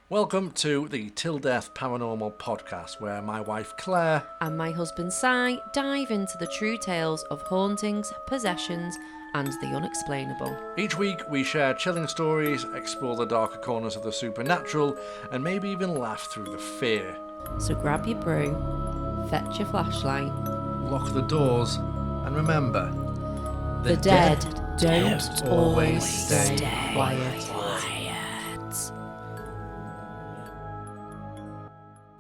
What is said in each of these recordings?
Welcome to the Till Death Paranormal podcast, where my wife Claire and my husband Si dive into the true tales of hauntings, possessions, and the unexplainable. Each week we share chilling stories, explore the darker corners of the supernatural, and maybe even laugh through the fear. So grab your brew, fetch your flashlight, lock the doors, and remember, the dead don't always stay quiet.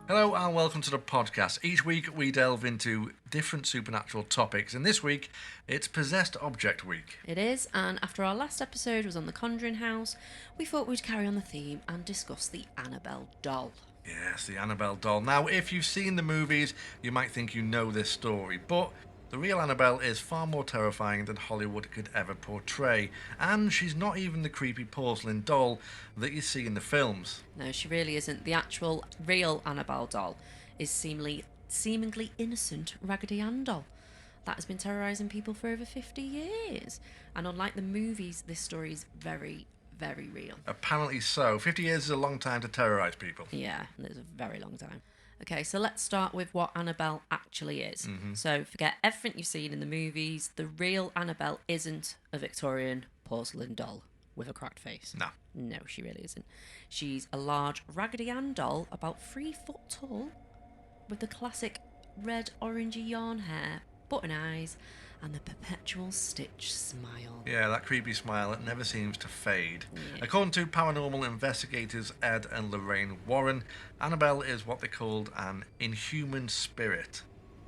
Hello and welcome to the podcast. Each week we delve into different supernatural topics, and this week it's Possessed Object Week. It is, and after our last episode was on the Conjuring house, we thought we'd carry on the theme and discuss the Annabelle doll. Yes, the Annabelle doll. Now, if you've seen the movies, you might think you know this story, but the real Annabelle is far more terrifying than Hollywood could ever portray, and she's not even the creepy porcelain doll that you see in the films. No, she really isn't. The actual, real Annabelle doll is seemingly innocent Raggedy Ann doll that has been terrorising people for over 50 years. And unlike the movies, this story is very, very real. Apparently so. 50 years is a long time to terrorise people. Yeah, it's a very long time. Okay, so let's start with what Annabelle actually is. So forget everything you've seen in the movies. The real Annabelle isn't a Victorian porcelain doll with a cracked face. No, she really isn't. She's a large Raggedy Ann doll about 3 foot tall with the classic red orangey yarn hair, button eyes, and the perpetual stitch smile. Yeah, that creepy smile that never seems to fade. Yeah. According to paranormal investigators Ed and Lorraine Warren, Annabelle is what they called an inhuman spirit.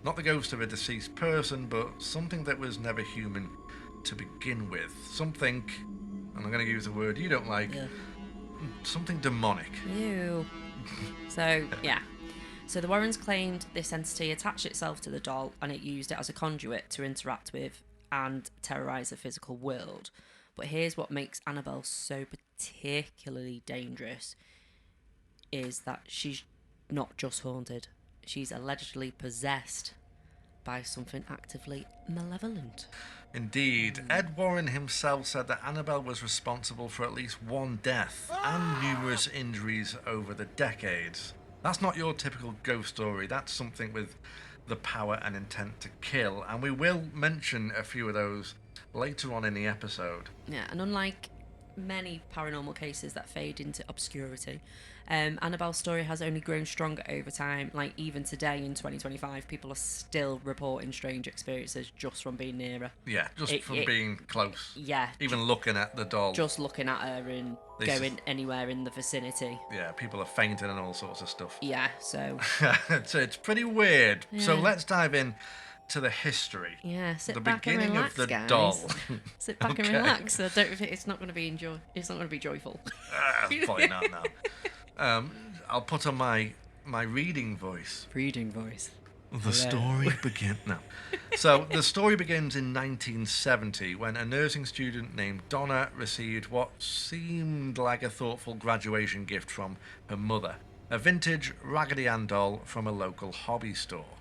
Not the ghost of a deceased person, but something that was never human to begin with. Something, and I'm going to use a word you don't like, something demonic. Ew. So, yeah. So the Warrens claimed this entity attached itself to the doll and it used it as a conduit to interact with and terrorise the physical world. But here's what makes Annabelle so particularly dangerous, is that she's not just haunted. She's allegedly possessed by something actively malevolent. Indeed. Ed Warren himself said that Annabelle was responsible for at least one death and numerous injuries over the decades. That's not your typical ghost story. That's something with the power and intent to kill. And we will mention a few of those later on in the episode. Yeah, and unlike many paranormal cases that fade into obscurity, Annabelle's story has only grown stronger over time. Like, even today in 2025, people are still reporting strange experiences just from being near her. Yeah, just from being close. Yeah. Even looking at the doll. Just looking at her and going anywhere in the vicinity. Yeah, people are fainting and all sorts of stuff. Yeah, so... so it's pretty weird. Yeah. So let's dive in to the history. Yeah, sit the back and beginning relax, of the guys. doll. Sit back and relax. I don't. It's not going to be It's not going to be joyful. Probably not now. I'll put on my reading voice. Reading voice. The story begins. No. So the story begins in 1970 when a nursing student named Donna received what seemed like a thoughtful graduation gift from her mother, a vintage Raggedy Ann doll from a local hobby store.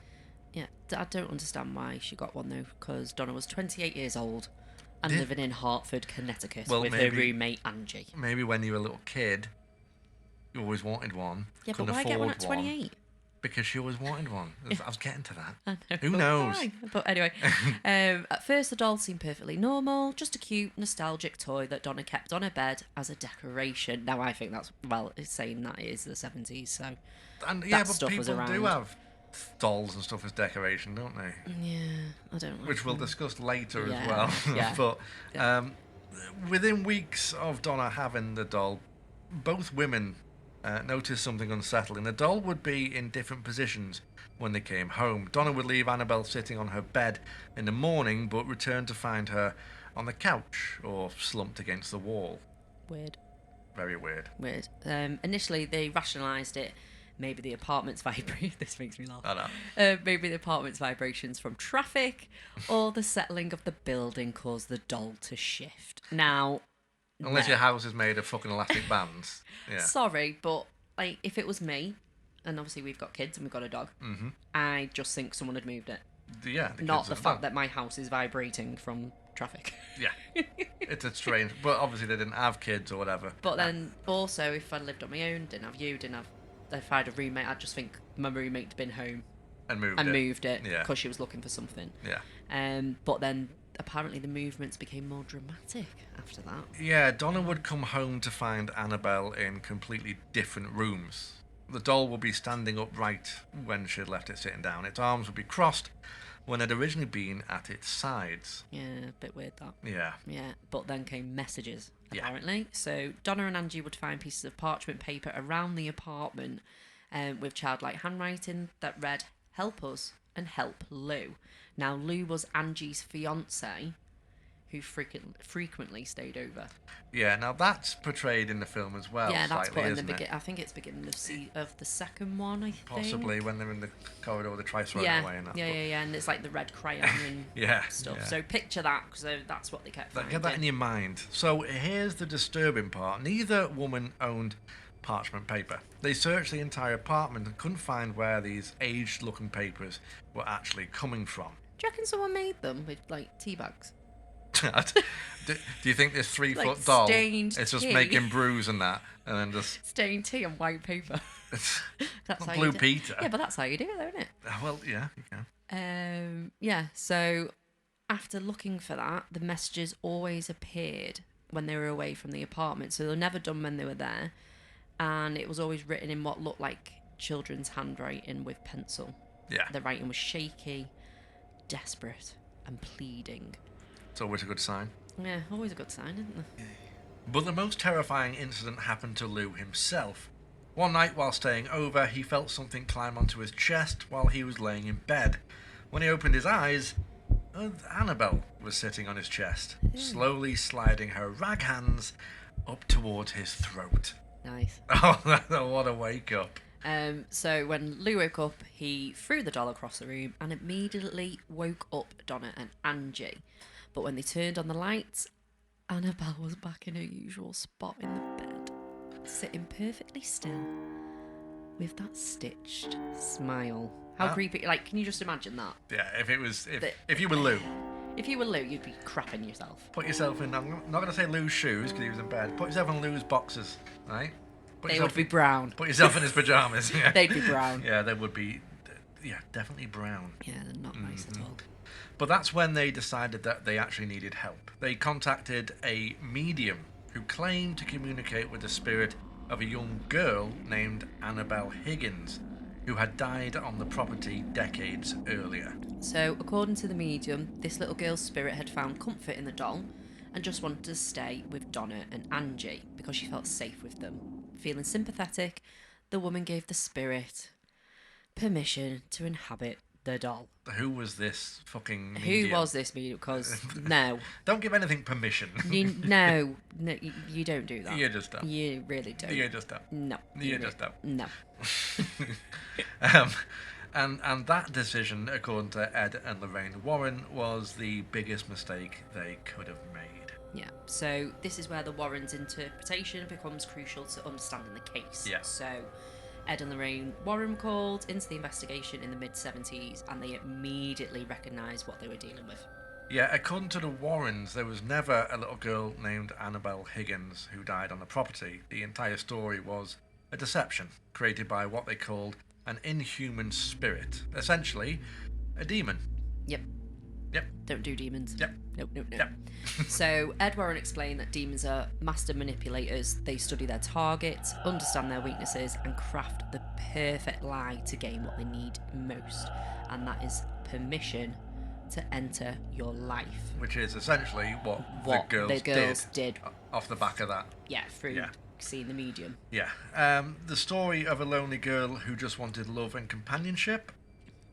Yeah, I don't understand why she got one though, because Donna was 28 years old and living in Hartford, Connecticut with her roommate Angie. Maybe when you were a little kid, you always wanted one. Yeah, couldn't but why afford get one at 28? Because she always wanted one. I was getting to that. I know, Who knows? Fine. But anyway, at first the doll seemed perfectly normal, just a cute, nostalgic toy that Donna kept on her bed as a decoration. Now I think that's, well, it's saying that it is the 70s, so but stuff people was around. do have dolls and stuff as decoration, don't they? Yeah, I don't know. Which we'll discuss later as Yeah, well. yeah. But within weeks of Donna having the doll, both women noticed something unsettling. The doll would be in different positions when they came home. Donna would leave Annabelle sitting on her bed in the morning, but return to find her on the couch or slumped against the wall. Weird. Very weird. Weird. Initially, they rationalised it. Maybe the apartment's this makes me laugh. I know. Maybe the apartment's vibrations from traffic or the settling of the building caused the doll to shift. Now, unless your house is made of fucking elastic bands. Yeah. Sorry, but like, if it was me, and obviously we've got kids and we've got a dog, I just think someone had moved it. Yeah. Not the fact that my house is vibrating from traffic. Yeah. It's a strange... But obviously they didn't have kids or whatever. But then also, if I lived on my own, didn't have you, if I had a roommate, I'd just think my roommate had been home And moved it Yeah. because she was looking for something. Yeah. But then apparently the movements became more dramatic after that. Yeah, Donna would come home to find Annabelle in completely different rooms. The doll would be standing upright when she had left it sitting down. Its arms would be crossed when it had originally been at its sides. Yeah, a bit weird that. Yeah. Yeah, but then came messages, Yeah. apparently. So Donna and Angie would find pieces of parchment paper around the apartment with childlike handwriting that read, "Help us and help Lou." Now, Lou was Angie's fiance, who frequently stayed over. Yeah, now that's portrayed in the film as well. Yeah, that's slightly, put in the isn't it? beginning. I think it's beginning of the second one, I think. Possibly when they're in the corridor, they try throwing Yeah, away and that. yeah, and it's like the red crayon and Yeah, stuff. yeah. So picture that, because that's what they kept finding. Get that in your mind. So here's the disturbing part. Neither woman owned parchment paper. They searched the entire apartment and couldn't find where these aged-looking papers were actually coming from. Do you reckon someone made them with, like, tea bags? do you think this 3-foot Like doll stained is just tea. making brews and that, and then just Stained tea on white paper. That's not how Blue you do. Peter? Yeah, but that's how you do it, though, isn't it? Well, yeah, you can. Yeah, so after looking for that, the messages always appeared when they were away from the apartment. So they were never done when they were there. And it was always written in what looked like children's handwriting with pencil. Yeah, The writing was shaky, desperate, and pleading. it's always a good sign. Yeah, always a good sign, isn't it? But the most terrifying incident happened to Lou himself. One night while staying over, he felt something climb onto his chest while he was laying in bed. When he opened his eyes, Annabelle was sitting on his chest, slowly sliding her rag hands up towards his throat. Nice. Oh, what a wake up. So when Lou woke up, he threw the doll across the room and immediately woke up Donna and Angie. But when they turned on the lights, Annabelle was back in her usual spot in the bed, sitting perfectly still with that stitched smile. How creepy. Like, can you just imagine that? Yeah, if you were Lou, If you were Lou, you'd be crapping yourself. put yourself in, I'm not going to say Lou's shoes because he was in bed, put yourself in Lou's boxers, right? They would be brown. Put yourself in his pyjamas. Yeah. They'd be brown. Yeah, they would be, definitely brown. Yeah, they're not nice at all. But that's when they decided that they actually needed help. They contacted a medium who claimed to communicate with the spirit of a young girl named Annabelle Higgins, who had died on the property decades earlier. So, according to the medium, this little girl's spirit had found comfort in the doll and just wanted to stay with Donna and Angie because she felt safe with them. Feeling sympathetic, the woman gave the spirit permission to inhabit the doll. Who was this fucking medium? Who was this medium? Because, no. Don't give anything permission. No, you don't do that. You just don't. You really don't. You just don't. No. You just don't. No. And that decision, according to Ed and Lorraine Warren, was the biggest mistake they could have made. Yeah, so this is where the Warrens' interpretation becomes crucial to understanding the case. Yeah. So Ed and Lorraine Warren were called into the investigation in the mid-70s and they immediately recognised what they were dealing with. Yeah, according to the Warrens, there was never a little girl named Annabelle Higgins who died on the property. The entire story was a deception created by what they called an inhuman spirit. Essentially, a demon. Yep. Yep. Don't do demons. Yep. Nope. Yep. So Ed Warren explained that demons are master manipulators. They study their targets, understand their weaknesses, and craft the perfect lie to gain what they need most. And that is permission to enter your life. Which is essentially what the girls did off the back of that. Yeah, through seeing the medium. Yeah. The story of a lonely girl who just wanted love and companionship.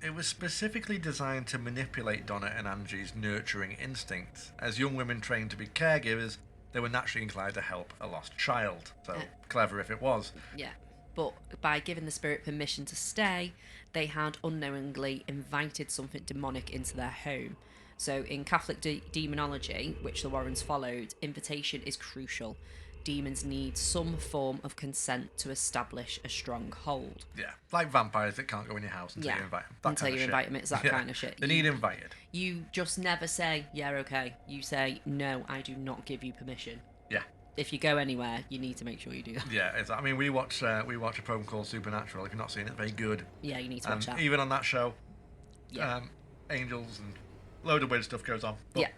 It was specifically designed to manipulate Donna and Angie's nurturing instinct. As young women trained to be caregivers, they were naturally inclined to help a lost child. So clever if it was. Yeah. But by giving the spirit permission to stay, they had unknowingly invited something demonic into their home. So in Catholic demonology, which the Warrens followed, invitation is crucial. demons need some form of consent to establish a strong hold. Yeah, like vampires that can't go in your house until you invite them. Until you invite them, it's that kind of shit. They need invited. You just never say, yeah, okay. You say, no, I do not give you permission. Yeah. If you go anywhere, you need to make sure you do that. Yeah, I mean, we watch a program called Supernatural. If you've not seen it, very good. Yeah, you need to watch that. Even on that show, angels and load of weird stuff goes on. But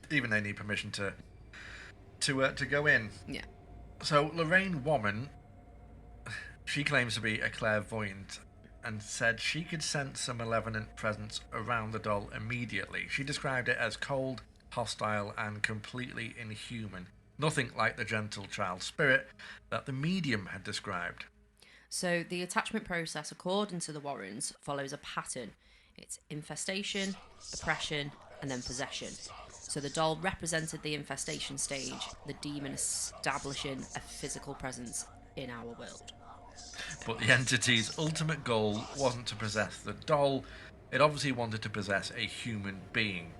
even they need permission to go in. Yeah. So Lorraine Warren, she claims to be a clairvoyant and said she could sense a malevolent presence around the doll immediately. She described it as cold, hostile, and completely inhuman. Nothing like the gentle child spirit that the medium had described. So the attachment process, according to the Warrens, follows a pattern. It's infestation, oppression, and then possession. So the doll represented the infestation stage, the demon establishing a physical presence in our world. But the entity's ultimate goal wasn't to possess the doll, it obviously wanted to possess a human being.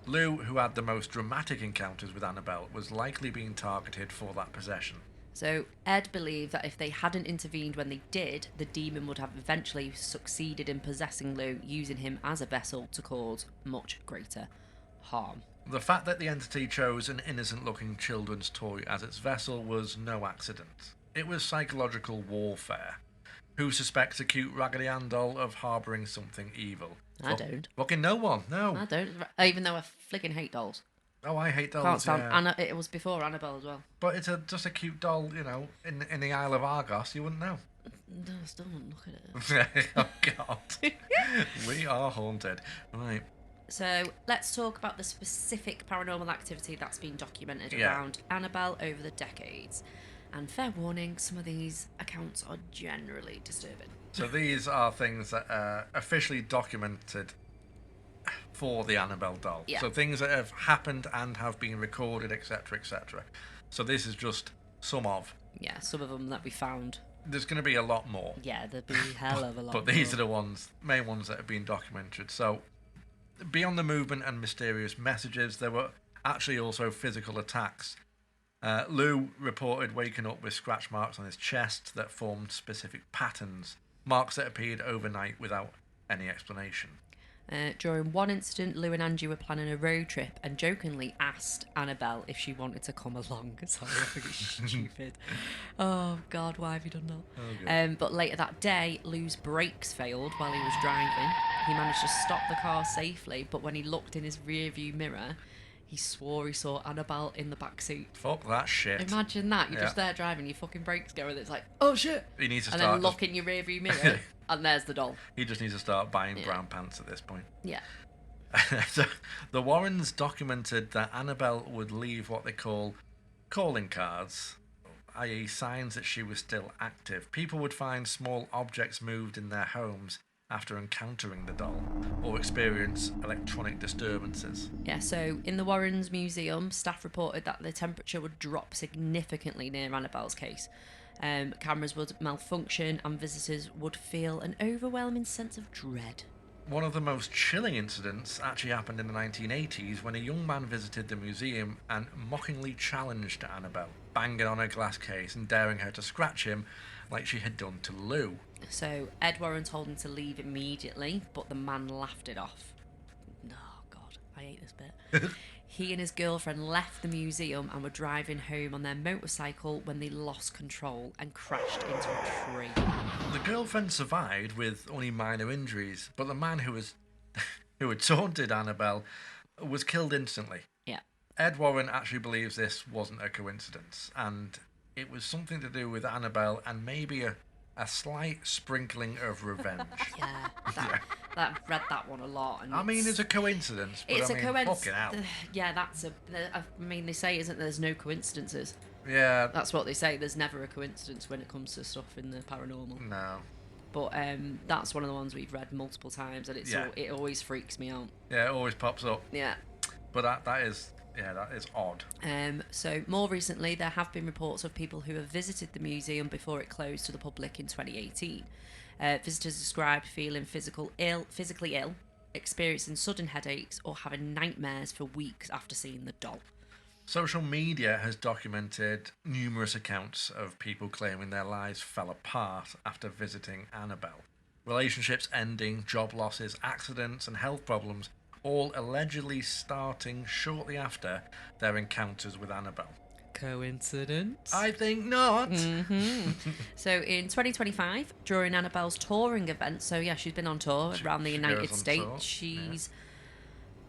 Lou, who had the most dramatic encounters with Annabelle, was likely being targeted for that possession. So Ed believed that if they hadn't intervened when they did, the demon would have eventually succeeded in possessing Lou, using him as a vessel to cause much greater harm. The fact that the entity chose an innocent-looking children's toy as its vessel was no accident. It was psychological warfare. Who suspects a cute Raggedy Ann doll of harbouring something evil? I don't. Fucking no one, no. I don't, even though I fligging hate dolls. Oh, I hate dolls. Can't stand. It was before Annabelle as well. But it's just a cute doll, in the Isle of Argos. You wouldn't know. No, still don't look at it. Oh God, we are haunted. Right. So let's talk about the specific paranormal activity that's been documented around Annabelle over the decades. And fair warning, some of these accounts are generally disturbing. So these are things that are officially documented for the Annabelle doll. Yeah. So things that have happened and have been recorded, etc., etc. So this is just some of. Yeah, some of them that we found. There's going to be a lot more. Yeah, there'll be a hell of a lot But these are the main ones that have been documented. So beyond the movement and mysterious messages, there were actually also physical attacks. Lou reported waking up with scratch marks on his chest that formed specific patterns, marks that appeared overnight without any explanation. During one incident, Lou and Angie were planning a road trip and jokingly asked Annabelle if she wanted to come along. Sorry, I think it's stupid. Oh, God, why have you done that? But later that day, Lou's brakes failed while he was driving. He managed to stop the car safely, but when he looked in his rearview mirror, he swore he saw Annabelle in the back seat. Fuck that shit. Imagine that. You're just there driving, your fucking brakes go, and it's like, oh shit. He needs to and start. then look in your rearview mirror, and there's the doll. He just needs to start buying brown pants at this point. Yeah. So, the Warrens documented that Annabelle would leave what they call calling cards, i.e. signs that she was still active. People would find small objects moved in their homes after encountering the doll, or experience electronic disturbances. Yeah, so in the Warrens Museum, staff reported that the temperature would drop significantly near Annabelle's case. Cameras would malfunction and visitors would feel an overwhelming sense of dread. One of the most chilling incidents actually happened in the 1980s when a young man visited the museum and mockingly challenged Annabelle, banging on her glass case and daring her to scratch him like she had done to Lou. So Ed Warren told him to leave immediately, but the man laughed it off. Oh, God, I hate this bit. He and his girlfriend left the museum and were driving home on their motorcycle when they lost control and crashed into a tree. The girlfriend survived with only minor injuries, but the man who had taunted Annabelle was killed instantly. Yeah. Ed Warren actually believes this wasn't a coincidence, and it was something to do with Annabelle and maybe a slight sprinkling of revenge. Yeah, I've read that one a lot. And I mean, it's a coincidence, but it's a coincidence. Fucking hell. Yeah, I mean, they say, isn't there's no coincidences. Yeah. That's what they say. There's never a coincidence when it comes to stuff in the paranormal. No. But that's one of the ones we've read multiple times, and it always freaks me out. Yeah, it always pops up. Yeah. But that is odd. So more recently, there have been reports of people who have visited the museum before it closed to the public in 2018. Visitors described feeling physically ill, experiencing sudden headaches, or having nightmares for weeks after seeing the doll. Social media has documented numerous accounts of people claiming their lives fell apart after visiting Annabelle. Relationships ending, job losses, accidents, and health problems, all allegedly starting shortly after their encounters with Annabelle. Coincidence? I think not. So in 2025, during Annabelle's touring event, so yeah, she's been on tour around the She United goes on States. tour, She's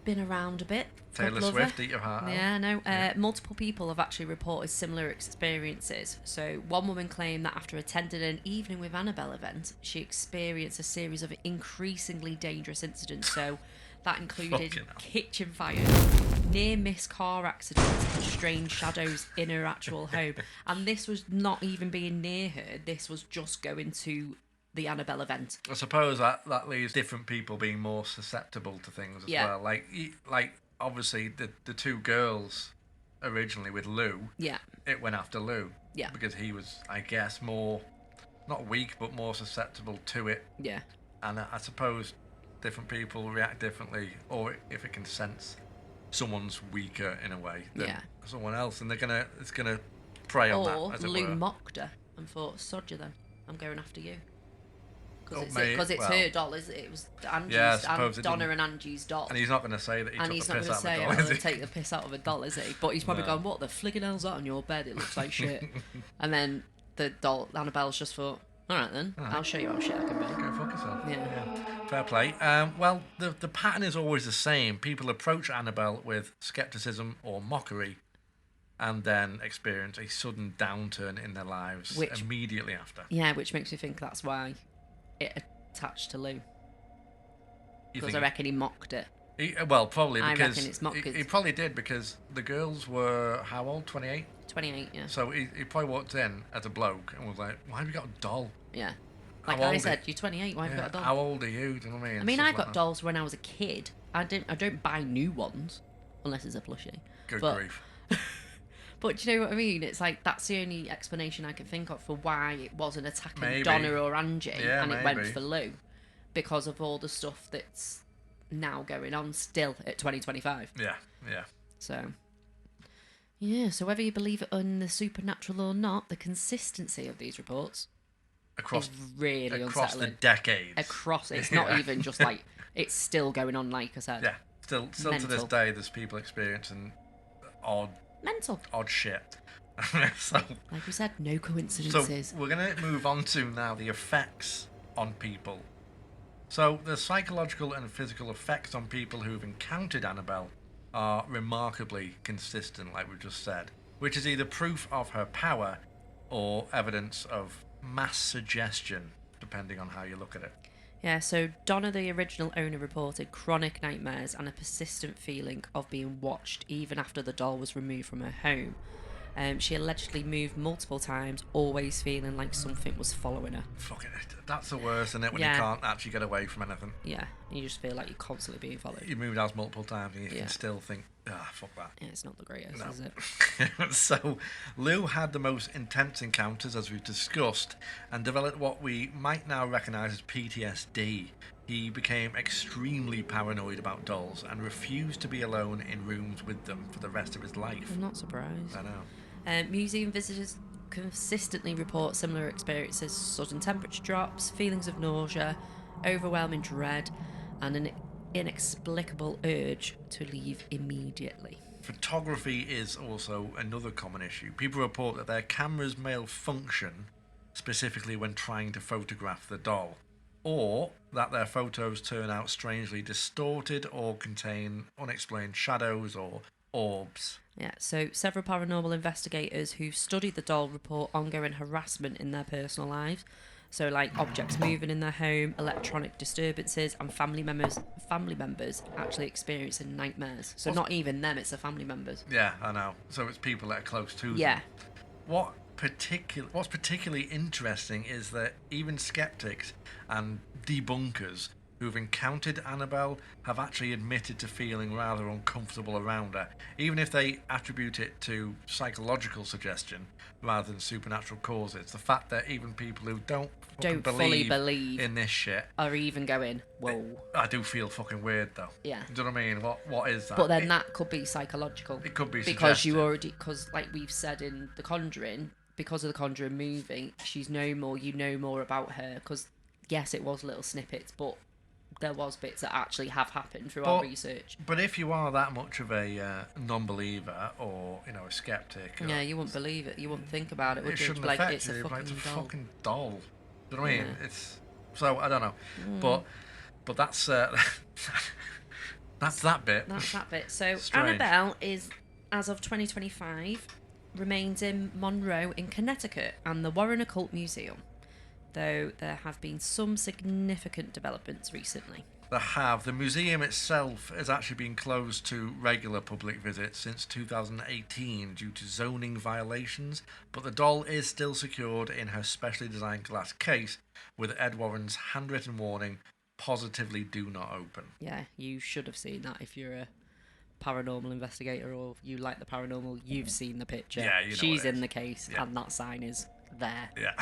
been around a bit. God Taylor love her. Swift, eat your heart out. Yeah, no. Multiple people have actually reported similar experiences. So one woman claimed that after attending an Evening with Annabelle event, she experienced a series of increasingly dangerous incidents. So that included Fucking hell. kitchen fires, near-miss car accidents, and strange shadows in her actual home. And this was not even being near her. This was just going to the Annabelle event. I suppose that leaves different people being more susceptible to things as well. Like obviously the two girls originally with Lou, Yeah. it went after Lou. Yeah. Because he was, I guess, more, not weak, but more susceptible to it. Yeah. And I suppose different people react differently, or if it can sense someone's weaker in a way than someone else, and it's gonna prey on that. As it Lou were. mocked her and thought, "Sod you then, I'm going after you." Because It's her doll, is it? It was Angie's, Yeah, I suppose Donna and Angie's doll. And he's not going to say that he And took he's the not piss going out to of say, the "I'm doll, going is to he? take the piss out of a doll," is he? But he's probably No. gone, "What the fligging hell's that on your bed? It looks like shit." And then the doll, Annabelle's just thought, "All right then, I'll show you how shit I can be." Go fuck yourself. Yeah. Fair play. Well, the pattern is always the same. People approach Annabelle with skepticism or mockery, and then experience a sudden downturn in their lives immediately after. Yeah, which makes me think that's why it attached to Lou. Because I reckon he mocked it. Well, probably I because reckon it's mocked. he probably did, because the girls were how old? 28. 28, yeah. So he probably walked in as a bloke and was like, "Why have you got a doll?" Yeah. Like How I old said, you're 28. Why have you got a doll? How old are you? Do you know what I mean? I mean, Stuff I like got that. dolls when I was a kid. I don't buy new ones unless it's a plushie. Good but, grief. But do you know what I mean? It's like that's the only explanation I can think of for why it wasn't attacking Maybe. Donna or Angie and it went maybe. for Lou, because of all the stuff that's now going on still at 2025. Yeah. So, yeah. So whether you believe it in the supernatural or not, the consistency of these reports Across is really across unsettling. the decades. It's not even just like it's still going on. Like I said, Yeah. Still to this Mental. day, there's people experiencing mental. odd shit. So, Like we said, no coincidences. we're going to move on to now the effects on people. So the psychological and physical effects on people who've encountered Annabelle are remarkably consistent, like we just said, which is either proof of her power or evidence of mass suggestion, depending on how you look at it. Yeah, so Donna, the original owner, reported chronic nightmares and a persistent feeling of being watched even after the doll was removed from her home. She allegedly moved multiple times, always feeling like something was following her. Fucking it. That's the worst, isn't it, when Yeah. you can't actually get away from anything. Yeah, you just feel like you're constantly being followed. You moved house multiple times and you Yeah. can still think, fuck that. Yeah, it's not the greatest, No. is it? So, Lou had the most intense encounters, as we've discussed, and developed what we might now recognise as PTSD. He became extremely paranoid about dolls and refused to be alone in rooms with them for the rest of his life. I'm not surprised. I know. Museum visitors consistently report similar experiences: sudden temperature drops, feelings of nausea, overwhelming dread, and an inexplicable urge to leave immediately. Photography is also another common issue. People report that their cameras malfunction, specifically when trying to photograph the doll, or that their photos turn out strangely distorted or contain unexplained shadows or orbs. Yeah, so several paranormal investigators who've studied the doll report ongoing harassment in their personal lives. So, like objects moving in their home, electronic disturbances, and family members actually experiencing nightmares. So not even them; it's the family members. Yeah, I know. So it's people that are close to them. Yeah. What's particularly interesting is that even skeptics and debunkers who've encountered Annabelle have actually admitted to feeling rather uncomfortable around her, even if they attribute it to psychological suggestion rather than supernatural causes. The fact that even people who don't fully believe in this shit are even going, whoa. I do feel fucking weird though. Yeah. Do you know what I mean? What is that? But then that could be psychological. It could be because suggestive. because like we've said in The Conjuring, because of the Conjuring movie, you know more about her. Because yes, it was little snippets, but there was bits that actually have happened through our research. But if you are that much of a non-believer or a skeptic, Yeah, you wouldn't believe it. You wouldn't think about it. It shouldn't like affect it's you. a It's a fucking doll. fucking doll. Do you know what I mean? Yeah. It's so I don't know, but that's that's that bit. That's that bit. So Strange. Annabelle is, as of 2025, remains in Monroe in Connecticut and the Warren Occult Museum, though there have been some significant developments recently. The museum itself has actually been closed to regular public visits since 2018 due to zoning violations, but the doll is still secured in her specially designed glass case with Ed Warren's handwritten warning, "Positively do not open." Yeah, you should have seen that if you're a paranormal investigator or you like the paranormal. You've seen the picture. Yeah, you know she's what it in is. the case, Yeah. and that sign is there. Yeah.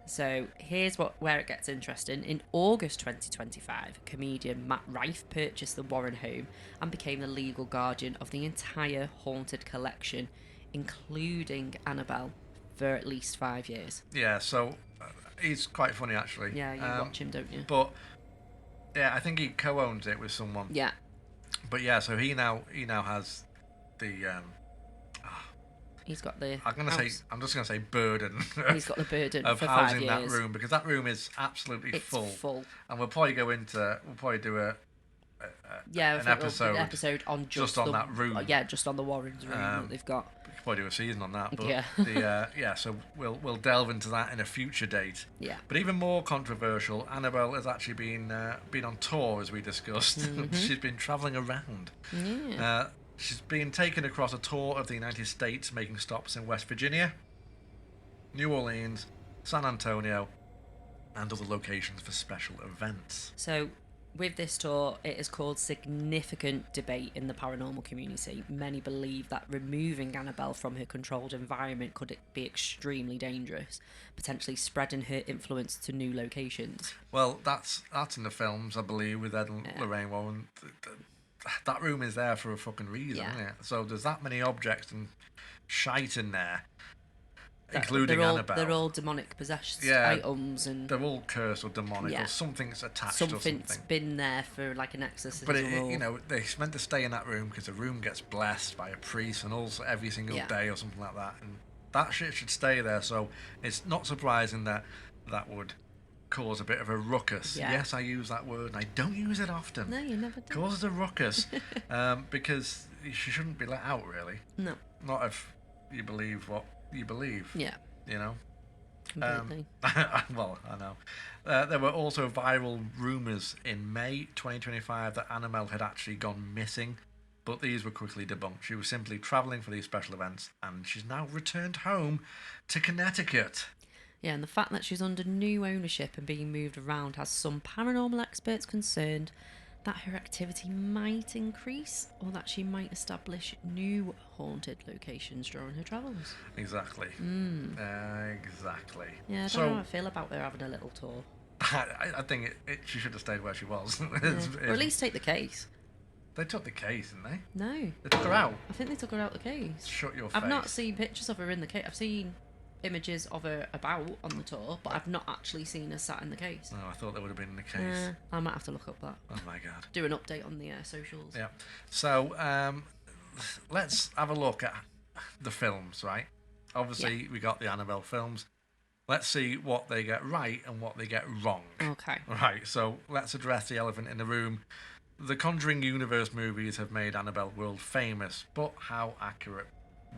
So here's where it gets interesting. In August 2025, comedian Matt Rife purchased the Warren home and became the legal guardian of the entire haunted collection, including Annabelle, for at least 5 years. Yeah, so he's quite funny actually. Yeah, you watch him, don't you? But yeah, I think he co-owns it with someone. Yeah. But yeah, so he now has the He's got the I'm just gonna say burden. He's got the burden of for 5 housing years. that room, because that room is absolutely It's full. and we'll probably do an episode on just on that room. Yeah, just on the Warrens room that they've got. We could probably do a season on that, but Yeah. so we'll delve into that in a future date. Yeah. But even more controversial, Annabelle has actually been on tour, as we discussed. Mm-hmm. She's been travelling around. Yeah. She's been taken across a tour of the United States, making stops in West Virginia, New Orleans, San Antonio, and other locations for special events. So, with this tour, it has caused significant debate in the paranormal community. Many believe that removing Annabelle from her controlled environment could be extremely dangerous, potentially spreading her influence to new locations. Well, that's in the films, I believe, with Ed Lorraine Warren. That room is there for a fucking reason, isn't it? So there's that many objects and shite in there, including Annabelle. They're all demonic possessed items, and they're all cursed or demonic, or something's attached to something. Something's been there for like an exorcism. But they're meant to stay in that room because the room gets blessed by a priest and also every single day or something like that, and that shit should stay there. So it's not surprising that would cause a bit of a ruckus. Yeah. Yes, I use that word, and I don't use it often. No, you never do. Causes a ruckus, because she shouldn't be let out, really. No. Not if you believe what you believe. Yeah. You know. Completely. Well, I know. There were also viral rumours in May 2025 that Annabelle had actually gone missing, but these were quickly debunked. She was simply travelling for these special events, and she's now returned home to Connecticut. Yeah, and the fact that she's under new ownership and being moved around has some paranormal experts concerned that her activity might increase or that she might establish new haunted locations during her travels. Exactly. Exactly. Yeah, I don't know how I feel about her having a little tour. I think she should have stayed where she was. Or at least take the case. They took the case, didn't they? No. They took her out. I think they took her out the case. Shut your face. I've not seen pictures of her in the case. I've seen images of her about on the tour, but I've not actually seen her sat in the case. No, I thought that would have been the case. I might have to look up that. Oh my god. Do an update on the socials. Yeah. So let's have a look at the films, right? Obviously, we got the Annabelle films. Let's see what they get right and what they get wrong. Okay. Right, so let's address the elephant in the room. The Conjuring universe movies have made Annabelle world famous, but how accurate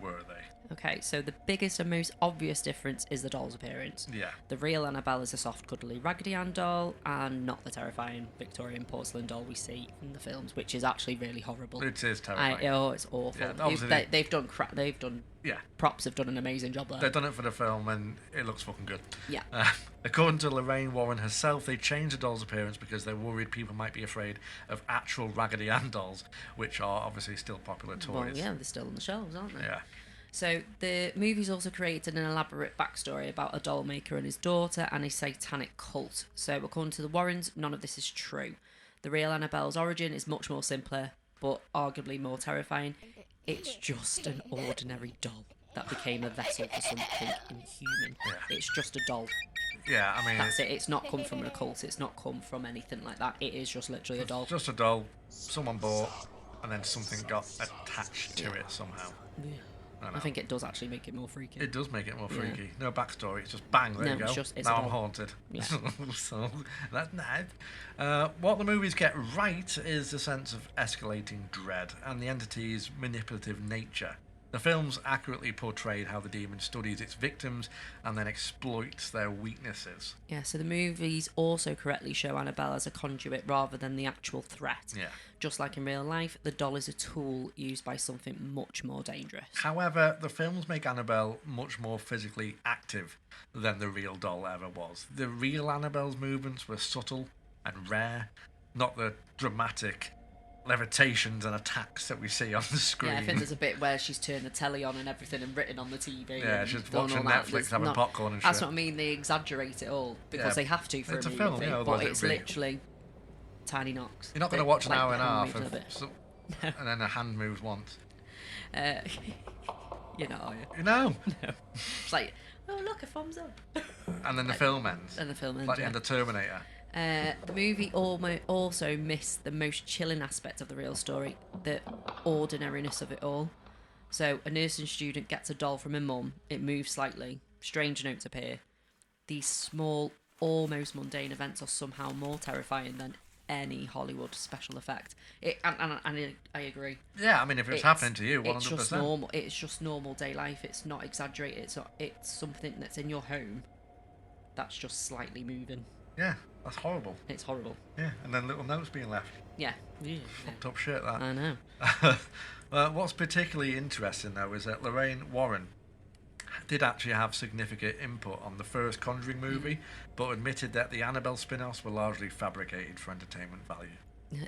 were they? Okay, so the biggest and most obvious difference is the doll's appearance. Yeah. The real Annabelle is a soft, cuddly Raggedy Ann doll, and not the terrifying Victorian porcelain doll we see in the films, which is actually really horrible. It is terrifying. It's awful. Yeah, obviously they've done crap. They've done. Yeah. Props have done an amazing job there. They've done it for the film, and it looks fucking good. Yeah. According to Lorraine Warren herself, they changed the doll's appearance because they're worried people might be afraid of actual Raggedy Ann dolls, which are obviously still popular toys. Well, yeah, they're still on the shelves, aren't they? Yeah. So the movie's also created an elaborate backstory about a doll maker and his daughter and a satanic cult. So according to the Warrens, none of this is true. The real Annabelle's origin is much more simpler, but arguably more terrifying. It's just an ordinary doll that became a vessel for something inhuman. Yeah. It's just a doll. Yeah, I mean... That's it. It's not come from an occult. It's not come from anything like that. It is just literally a doll. Just a doll someone bought, and then something got attached to it somehow. Yeah. I think it does actually make it more freaky. It does make it more freaky. No backstory. It's just bang, there you go. It's now I'm haunted. Yeah. So that's nice. What the movies get right is the sense of escalating dread and the entity's manipulative nature. The films accurately portrayed how the demon studies its victims and then exploits their weaknesses. Yeah, so the movies also correctly show Annabelle as a conduit rather than the actual threat. Yeah. Just like in real life, the doll is a tool used by something much more dangerous. However, the films make Annabelle much more physically active than the real doll ever was. The real Annabelle's movements were subtle and rare, not the dramatic levitations and attacks that we see on the screen. Yeah, I think there's a bit where she's turned the telly on and everything and written on the TV. Yeah, she's watching Netflix, having popcorn and shit. That's what I mean, they exaggerate it all because they have to for it's a movie. Film, but it's literally tiny knocks. You're not going to watch an hour and a half and then a hand moves once. You're not, are you? No. It's like, oh look, a thumbs up. And then the film ends. And the film ends, like the end of Terminator. The movie also missed the most chilling aspect of the real story, the ordinariness of it all. So, a nursing student gets a doll from her mum, it moves slightly, strange notes appear. These small, almost mundane events are somehow more terrifying than any Hollywood special effect. And I agree. Yeah, I mean, if it's happening to you, 100%. It's just normal. It's just normal day life. It's not exaggerated. It's something that's in your home that's just slightly moving. Yeah, that's horrible. It's horrible. Yeah, and then little notes being left. Yeah. Fucked up shit, that. I know. What's particularly interesting, though, is that Lorraine Warren did actually have significant input on the first Conjuring movie, but admitted that the Annabelle spin-offs were largely fabricated for entertainment value.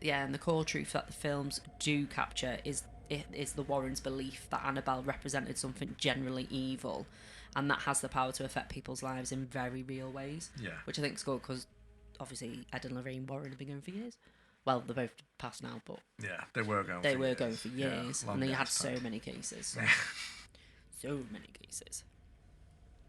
Yeah, and the core truth that the films do capture is the Warrens' belief that Annabelle represented something generally evil, and that has the power to affect people's lives in very real ways. Yeah. Which I think is good because obviously Ed and Lorraine Warren have been going for years. Well, they're both past now, but yeah, they were going. Going for years, and they had so many cases. So many cases.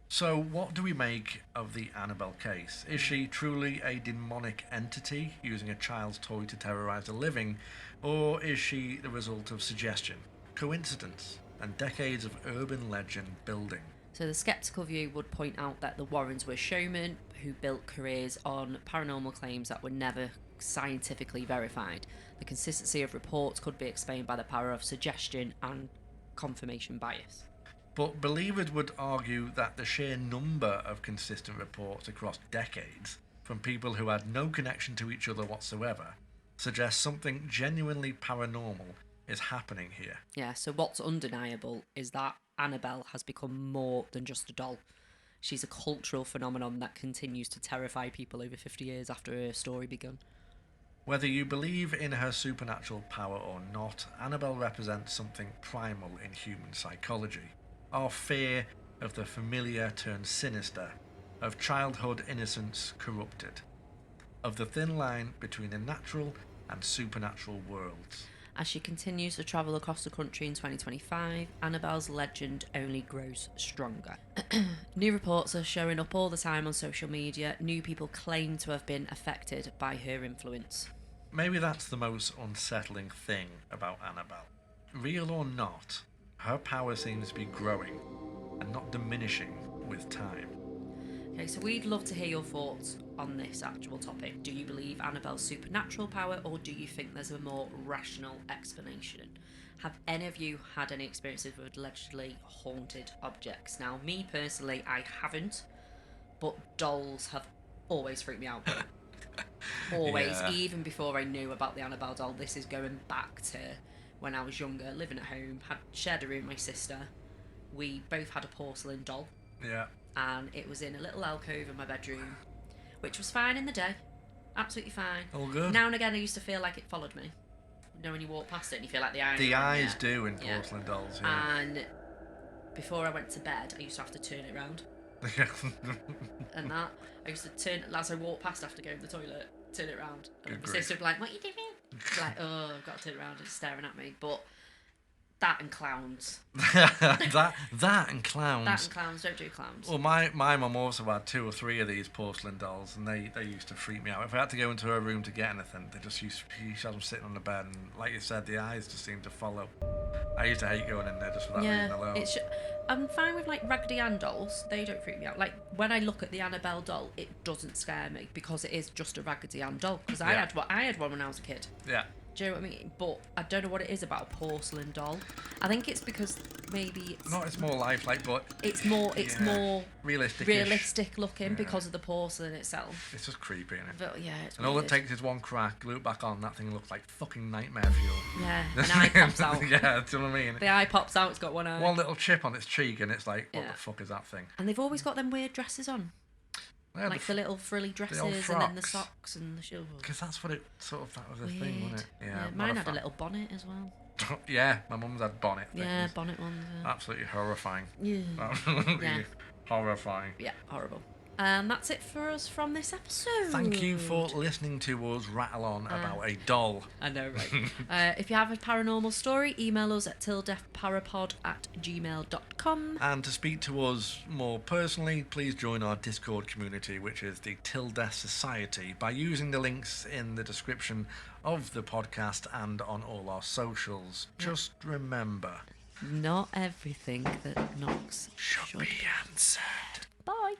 So, what do we make of the Annabelle case? Is she truly a demonic entity using a child's toy to terrorise the living, or is she the result of suggestion, coincidence, and decades of urban legend building? So the sceptical view would point out that the Warrens were showmen who built careers on paranormal claims that were never scientifically verified. The consistency of reports could be explained by the power of suggestion and confirmation bias. But believers would argue that the sheer number of consistent reports across decades from people who had no connection to each other whatsoever suggests something genuinely paranormal is happening here. Yeah, so what's undeniable is that Annabelle has become more than just a doll. She's a cultural phenomenon that continues to terrify people over 50 years after her story began. Whether you believe in her supernatural power or not, Annabelle represents something primal in human psychology. Our fear of the familiar turned sinister, of childhood innocence corrupted, of the thin line between the natural and supernatural worlds. As she continues to travel across the country in 2025, Annabelle's legend only grows stronger. New reports are showing up all the time on social media. New people claim to have been affected by her influence. Maybe that's the most unsettling thing about Annabelle. Real or not, her power seems to be growing and not diminishing with time. Okay, so we'd love to hear your thoughts on this actual topic. Do you believe Annabelle's supernatural power, or do you think there's a more rational explanation? Have any of you had any experiences with allegedly haunted objects? Now, me personally, I haven't, but dolls have always freaked me out. Always, Yeah. Even before I knew about the Annabelle doll. This is going back to when I was younger, living at home, shared a room with my sister. We both had a porcelain doll. Yeah. and it was in a little alcove in my bedroom, which was fine in the day, absolutely fine. All good. Now and again, I used to feel like it followed me. You know, when you walk past it and you feel like the eyes. The eyes do in porcelain dolls. Yeah. And before I went to bed, I used to have to turn it round. And that I used to turn as I walked past after going to the toilet, turn it round. And my sister would be like, "What are you doing?" Like, "Oh, I've got to turn it around." It's staring at me. But that and clowns. that and clowns. That and clowns. Don't do clowns. Well, my mum also had 2 or 3 of these porcelain dolls, and they used to freak me out. If I had to go into her room to get anything, she used to have them sitting on the bed, and like you said, the eyes just seemed to follow. I used to hate going in there just for that reason alone. I'm fine with like Raggedy Ann dolls. They don't freak me out. Like when I look at the Annabelle doll, it doesn't scare me because it is just a Raggedy Ann doll. Because I had one when I was a kid. Yeah. Do you know what I mean? But I don't know what it is about a porcelain doll. I think it's because maybe it's more lifelike, but it's more realistic looking because of the porcelain itself. It's just creepy, isn't it? But yeah, it's and all it takes is one crack. Look back on that thing, looks like fucking nightmare fuel. Yeah, an eye pops out. Yeah, do you know what I mean? The eye pops out. It's got one eye. One little chip on its cheek, and it's like, what the fuck is that thing? And they've always got them weird dresses on. Yeah, like the little frilly dresses and then the socks and the shoes. Because that's what that was the thing, wasn't it? Yeah, mine had a little bonnet as well. Yeah, my mum's had bonnet things. Yeah, bonnet ones. Yeah. Absolutely horrifying. Yeah. Absolutely horrifying. Yeah, horrible. And that's it for us from this episode. Thank you for listening to us rattle on about a doll. I know, right? If you have a paranormal story, email us at tilldeathparapod@gmail.com. And to speak to us more personally, please join our Discord community, which is the Till Death Society, by using the links in the description of the podcast and on all our socials. Yep. Just remember, not everything that knocks should be answered. Bye.